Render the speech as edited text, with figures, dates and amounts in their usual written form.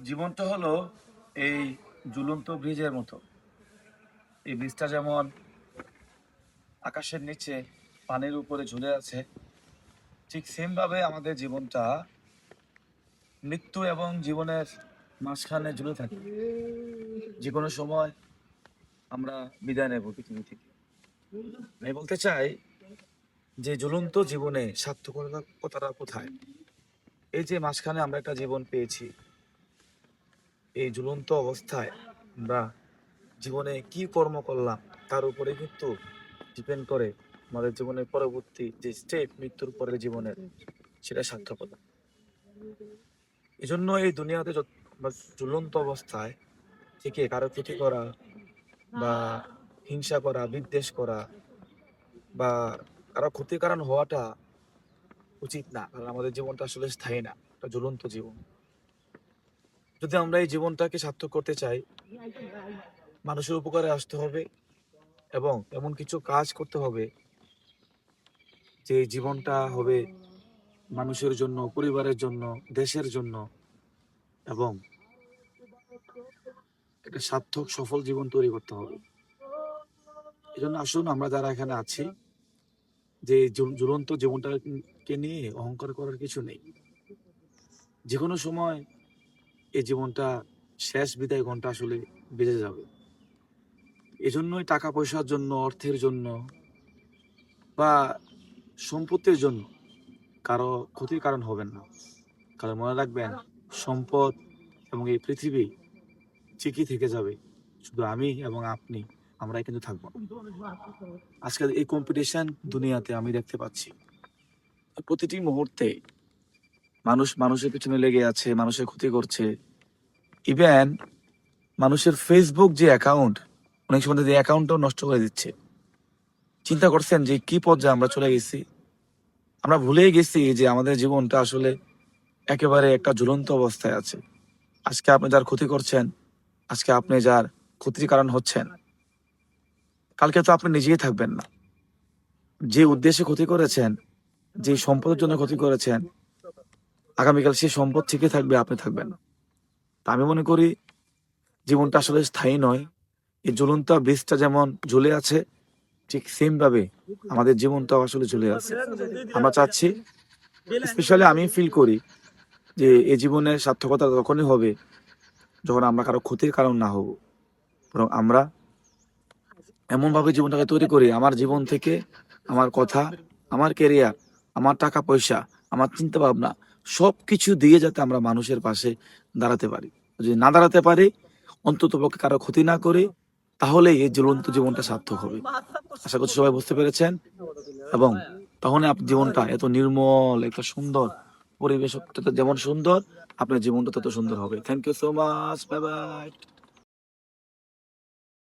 জীবনটা হলো এই ঝুলন্ত ব্রিজের মতো। এই ব্রিজটা যেমন আকাশের নিচে পানির উপরে ঝুলে আছে, ঠিক সেম ভাবে আমাদের জীবনটা মৃত্যু এবং জীবনের মাঝখানে ঝুলে থাকে। যে কোনো সময় আমরা বিদায় নেব পৃথিবী থেকে। আমি বলতে চাই যে ঝুলন্ত জীবনে সার্থকতাটা কোথায়? এই যে মাঝখানে আমরা একটা জীবন পেয়েছি, এই ঝুলন্ত অবস্থায় আমরা জীবনে কি কর্ম করলাম তার উপরে কিন্তু ডিপেন্ড করে আমাদের জীবনের পরবর্তী যে স্টেপ, মৃত্যুর পরের জীবনের, সেটা সার্থকতা। এই জন্য এই দুনিয়াতে আমরা ঝুলন্ত অবস্থায় থেকে কারো ক্ষতি করা বা হিংসা করা, বিদ্বেষ করা বা কারো ক্ষতির কারণ হওয়াটা উচিত না। কারণ আমাদের জীবনটা আসলে স্থায়ী না, একটা ঝুলন্ত জীবন। যদি আমরা এই জীবনটাকে সার্থক করতে চাই, মানুষের উপকারে আসতে হবে এবং এমন কিছু কাজ করতে হবে যে এই জীবনটা হবে মানুষের জন্য, পরিবারের জন্য, দেশের জন্য এবং একটা সার্থক সফল জীবন তৈরি করতে হবে। এই জন্য আসুন আমরা যারা এখানে আছি, যে এই ঝুলন্ত জীবনটাকে নিয়ে অহংকার করার কিছু নেই। যে কোনো সময় এই জীবনটা শেষ বিদায় ঘন্টা আসলে বেজে যাবে। এজন্যই টাকা পয়সার জন্য, অর্থের জন্য বা সম্পত্তির জন্য কারো ক্ষতির কারণ হবেন না। কারণ মনে রাখবেন, সম্পদ এবং এই পৃথিবী ঠিকই থেকে যাবে, শুধু আমি এবং আপনি আমরাই কিন্তু থাকবো না। আজকাল এই কম্পিটিশন দুনিয়াতে আমি দেখতে পাচ্ছি, প্রতিটি মুহূর্তে মানুষ মানুষের পিছনে লেগে আছে, মানুষের ক্ষতি করছে। ইভেন মানুষের ফেসবুক যে অ্যাকাউন্ট, অনেক সময় যে অ্যাকাউন্টটাও নষ্ট করে দিচ্ছে। চিন্তা করছেন যে কি পর্যায়ে আমরা চলে গেছি? আমরা ভুলেই গেছি যে আমাদের জীবনটা আসলে একেবারে একটা ঝুলন্ত অবস্থায় আছে। আজকে আপনি যার ক্ষতি করছেন, আজকে আপনি যার ক্ষতির কারণ হচ্ছেন, কালকে তো আপনি নিজেই থাকবেন না। যে উদ্দেশ্যে ক্ষতি করেছেন, যে সম্পদের জন্য ক্ষতি করেছেন, আগামীকাল সেই সম্পদ ঠিকই থাকবে, আপনি থাকবেন না। তা আমি মনে করি জীবনটা আসলে স্থায়ী নয়। এই ঝুলন্ত ব্রিজটা যেমন ঝুলে আছে, ঠিক সেম ভাবে আমাদের জীবনটাও আসলে ঝুলে আছে। আমরা চাচ্ছি, স্পেশালি আমি ফিল করি যে এই জীবনের সার্থকতা তখনই হবে যখন আমরা কারো ক্ষতির কারণ না হব, বরং আমরা এমন ভাবে জীবনটাকে তৈরি করি, আমার জীবন থেকে আমার কথা, আমার ক্যারিয়ার, আমার টাকা পয়সা, আমার চিন্তা ভাবনা সবকিছু দিয়ে যাতে আমরা মানুষের পাশে দাঁড়াতে পারি। যদি না দাঁড়াতে পারি, অন্তত পক্ষে কারো ক্ষতি না করি, তাহলে এই ঝুলন্ত জীবনটা সার্থক হবে। আশা করছি সবাই বুঝতে পেরেছেন এবং তখন আপনার জীবনটা এত নির্মল, একটা সুন্দর পরিবেশ যেমন সুন্দর, আপনার জীবনটা তত সুন্দর হবে। Thank you so much, bye by.